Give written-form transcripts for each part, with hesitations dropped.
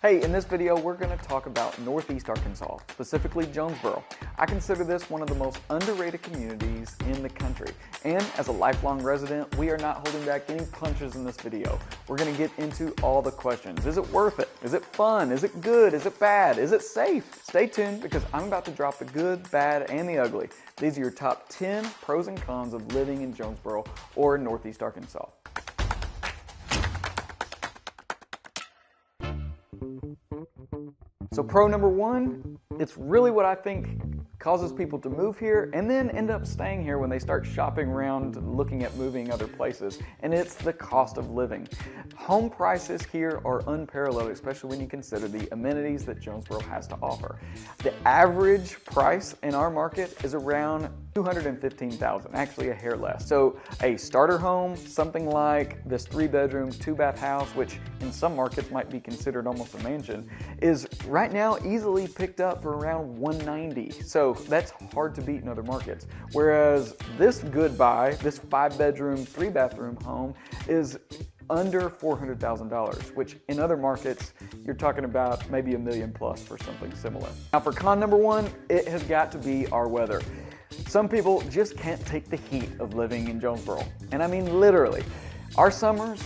Hey, in this video, we're going to talk about Northeast Arkansas, specifically Jonesboro. I consider this one of the most underrated communities in the country. And as a lifelong resident, we are not holding back any punches in this video. We're going to get into all the questions. Is it worth it? Is it fun? Is it good? Is it bad? Is it safe? Stay tuned because I'm about to drop the good, bad, and the ugly. These are your top 10 pros and cons of living in Jonesboro or Northeast Arkansas. So pro number one, it's really what I think causes people to move here and then end up staying here when they start shopping around looking at moving other places, and it's the cost of living. Home prices here are unparalleled, especially when you consider the amenities that Jonesboro has to offer. The average price in our market is around $215,000, actually a hair less. So a starter home, something like this 3-bedroom, 2-bath house, which in some markets might be considered almost a mansion, is right now easily picked up for around $190,000. So that's hard to beat in other markets. Whereas this good buy, this 5-bedroom, 3-bathroom home is under $400,000, which in other markets, you're talking about maybe $1 million plus for something similar. Now for con number one, it has got to be our weather. Some people just can't take the heat of living in Jonesboro. And I mean literally. Our summers,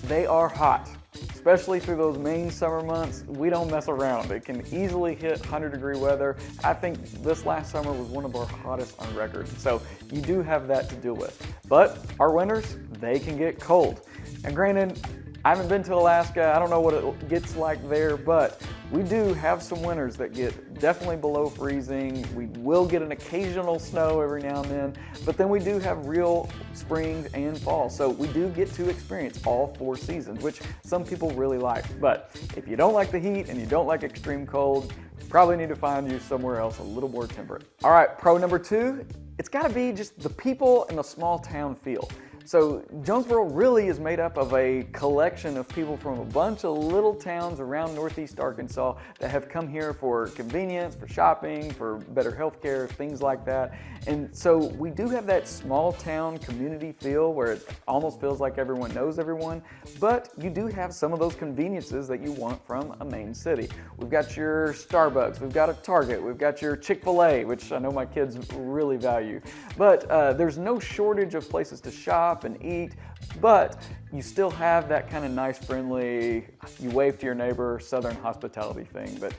they are hot. Especially through those main summer months, we don't mess around. It can easily hit 100-degree weather. I think this last summer was one of our hottest on record. So you do have that to deal with. But our winters, they can get cold. And granted, I haven't been to Alaska. I don't know what it gets like there, but we do have some winters that get definitely below freezing. We will get an occasional snow every now and then, but then we do have real spring and fall. So we do get to experience all 4 seasons, which some people really like. But if you don't like the heat and you don't like extreme cold, you probably need to find you somewhere else a little more temperate. All right, pro number 2, it's gotta be just the people and the small town feel. So Jonesboro really is made up of a collection of people from a bunch of little towns around Northeast Arkansas that have come here for convenience, for shopping, for better health care, things like that. And so we do have that small town community feel where it almost feels like everyone knows everyone, but you do have some of those conveniences that you want from a main city. We've got your Starbucks, we've got a Target, we've got your Chick-fil-A, which I know my kids really value. But there's no shortage of places to shop and eat, but you still have that kind of nice, friendly, you wave to your neighbor, southern hospitality thing that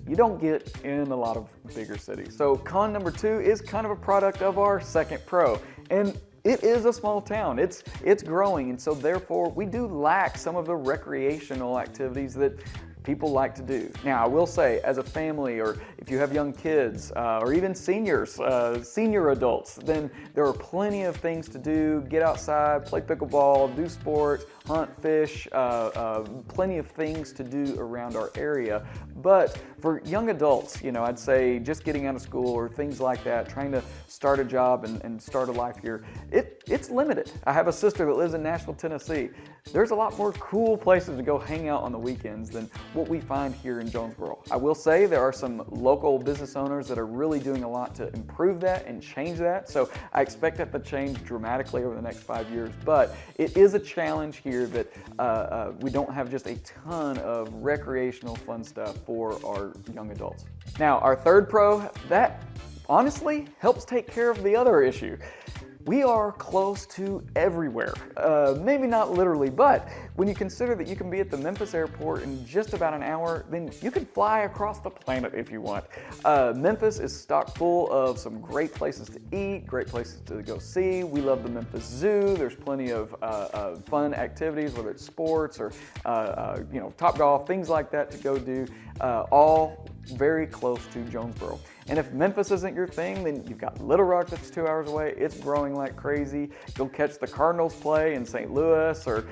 you don't get in a lot of bigger cities. So con number 2 is kind of a product of our second pro, and it is a small town. It's growing, and so therefore we do lack some of the recreational activities that people like to do. Now, I will say, as a family, or if you have young kids, or even seniors, senior adults, then there are plenty of things to do. Get outside, play pickleball, do sports, hunt, fish, plenty of things to do around our area. But for young adults, you know, I'd say just getting out of school or things like that, trying to start a job and start a life here, it's limited. I have a sister that lives in Nashville, Tennessee. There's a lot more cool places to go hang out on the weekends than what we find here in Jonesboro. I will say there are some local business owners that are really doing a lot to improve that and change that. So I expect that to change dramatically over the next 5 years. But it is a challenge here that we don't have just a ton of recreational fun stuff for our young adults. Now, our third pro, that honestly helps take care of the other issue. We are close to everywhere. Maybe not literally, but when you consider that you can be at the Memphis airport in just about an hour, then you can fly across the planet if you want. Memphis is stocked full of some great places to eat, great places to go see. We love the Memphis Zoo. There's plenty of fun activities, whether it's sports or you know, Topgolf, things like that to go do, all very close to Jonesboro. And if Memphis isn't your thing, then you've got Little Rock that's 2 hours away. It's growing like crazy. You'll catch the Cardinals play in St. Louis or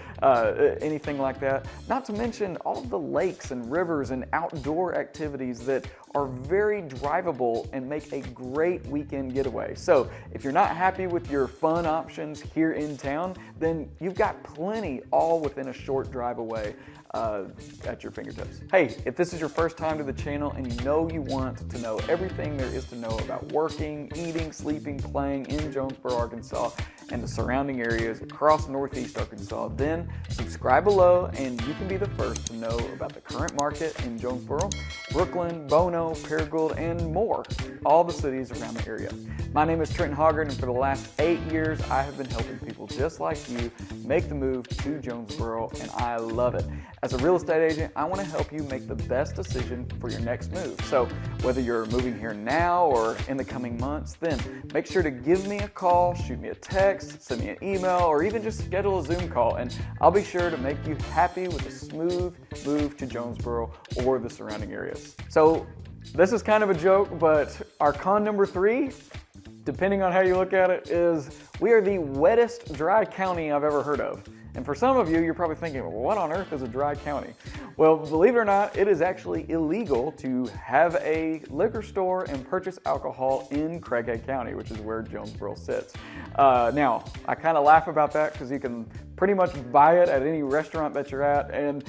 anything like that. Not to mention all of the lakes and rivers and outdoor activities that are very drivable and make a great weekend getaway. So if you're not happy with your fun options here in town, then you've got plenty all within a short drive away at your fingertips. Hey, if this is your first time to the channel and you know you want to know everything there is to know about working, eating, sleeping, playing in Jonesboro, Arkansas, and the surrounding areas across Northeast Arkansas, then subscribe below and you can be the first to know about the current market in Jonesboro, Brookland, Bono, Paragould, and more, all the cities around the area. My name is Trenton Hoggard, and for the last 8 years, I have been helping people just like you make the move to Jonesboro, and I love it. As a real estate agent, I want to help you make the best decision for your next move. So whether you're moving here now or in the coming months, then make sure to give me a call, shoot me a text, send me an email, or even just schedule a Zoom call, and I'll be sure to make you happy with a smooth move to Jonesboro or the surrounding areas. So this is kind of a joke, but our con number 3, depending on how you look at it, is we are the wettest dry county I've ever heard of. And for some of you, you're probably thinking, well, what on earth is a dry county? Well, believe it or not, it is actually illegal to have a liquor store and purchase alcohol in Craighead County, which is where Jonesboro sits. Now, I kind of laugh about that because you can pretty much buy it at any restaurant that you're at, and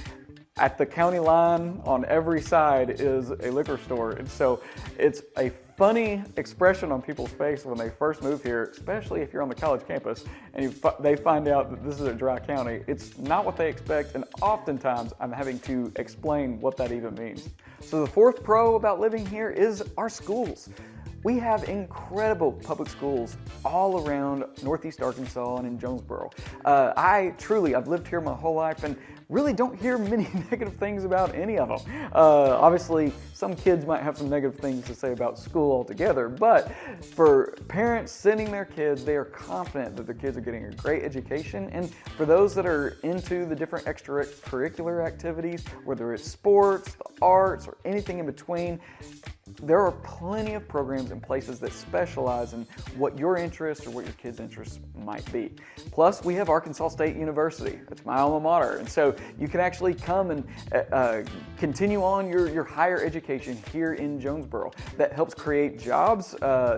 at the county line on every side is a liquor store. And so it's a funny expression on people's face when they first move here, especially if you're on the college campus and they find out that this is a dry county. It's not what they expect, and oftentimes I'm having to explain what that even means. So the 4th pro about living here is our schools. We have incredible public schools all around Northeast Arkansas and in Jonesboro. I've lived here my whole life and really don't hear many negative things about any of them. Obviously, some kids might have some negative things to say about school altogether, but for parents sending their kids, they are confident that their kids are getting a great education. And for those that are into the different extracurricular activities, whether it's sports, the arts, or anything in between, there are plenty of programs and places that specialize in what your interests or what your kids' interests might be. Plus, we have Arkansas State University. It's my alma mater. And so you can actually come and continue on your higher education here in Jonesboro. That helps create jobs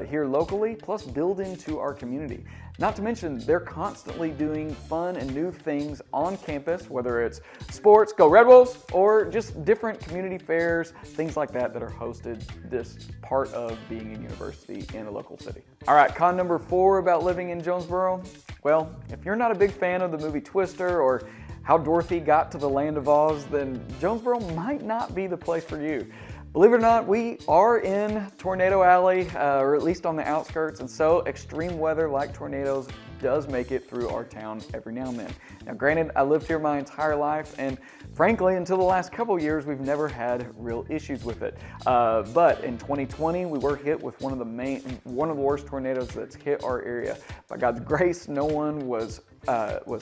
here locally, plus build into our community. Not to mention, they're constantly doing fun and new things on campus, whether it's sports, go Red Wolves, or just different community fairs, things like that are hosted this part of being a university in a local city. All right, con number 4 about living in Jonesboro. Well, if you're not a big fan of the movie Twister or how Dorothy got to the land of Oz, then Jonesboro might not be the place for you. Believe it or not, we are in Tornado Alley, or at least on the outskirts, and so extreme weather like tornadoes does make it through our town every now and then. Now granted, I lived here my entire life, and frankly, until the last couple years, we've never had real issues with it. But in 2020, we were hit with one of the worst tornadoes that's hit our area. By God's grace, no one was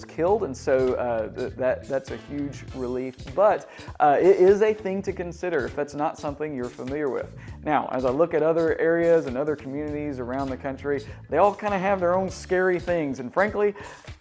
killed, and so that's a huge relief. But it is a thing to consider if that's not something you're familiar with. Now, as I look at other areas and other communities around the country, they all kind of have their own scary things, and frankly,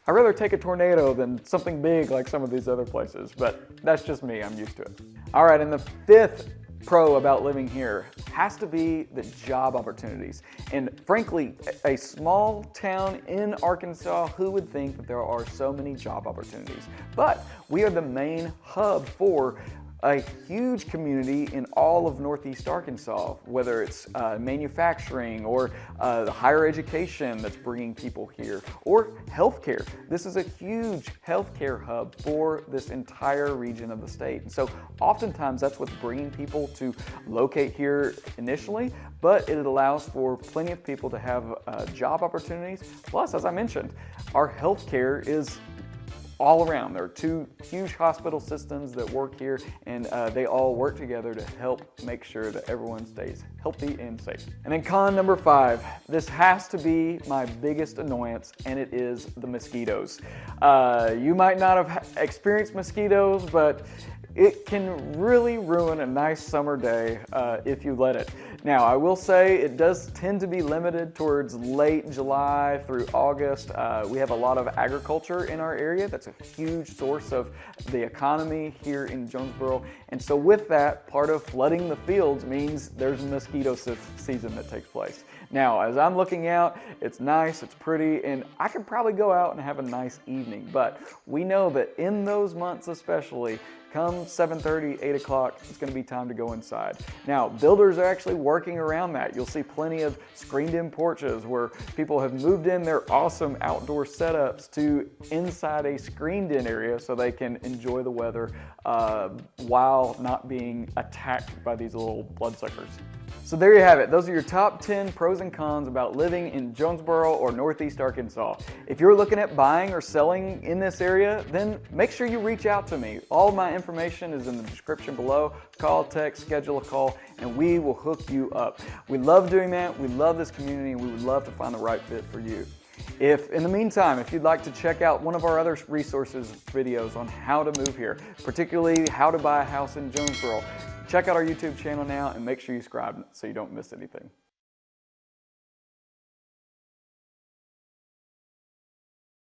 I'd rather take a tornado than something big like some of these other places, but that's just me, I'm used to it. All right, and the 5th pro about living here has to be the job opportunities. And frankly, a small town in Arkansas, who would think that there are so many job opportunities? But we are the main hub for a huge community in all of Northeast Arkansas, whether it's manufacturing or the higher education that's bringing people here, or healthcare. This is a huge healthcare hub for this entire region of the state. And so oftentimes that's what's bringing people to locate here initially, but it allows for plenty of people to have job opportunities. Plus, as I mentioned, our healthcare is all around. There are 2 huge hospital systems that work here, and they all work together to help make sure that everyone stays healthy and safe. And then con number 5, this has to be my biggest annoyance, and it is the mosquitoes. You might not have experienced mosquitoes, but it can really ruin a nice summer day if you let it. Now, I will say it does tend to be limited towards late July through August. We have a lot of agriculture in our area. That's a huge source of the economy here in Jonesboro. And so with that, part of flooding the fields means there's a mosquito season that takes place. Now, as I'm looking out, it's nice, it's pretty, and I could probably go out and have a nice evening. But we know that in those months especially, come 7:30, 8 o'clock, it's going to be time to go inside. Now, builders are actually working around that. You'll see plenty of screened-in porches where people have moved in their awesome outdoor setups to inside a screened-in area so they can enjoy the weather while not being attacked by these little bloodsuckers. So there you have it. Those are your top 10 pros and cons about living in Jonesboro or Northeast Arkansas. If you're looking at buying or selling in this area, then make sure you reach out to me. All of my information is in the description below. Call, text, schedule a call, and we will hook you up. We love doing that. We love this community, and we would love to find the right fit for you. If in the meantime, if you'd like to check out one of our other resources videos on how to move here, particularly how to buy a house in Jonesboro, check out our YouTube channel now and make sure you subscribe so you don't miss anything.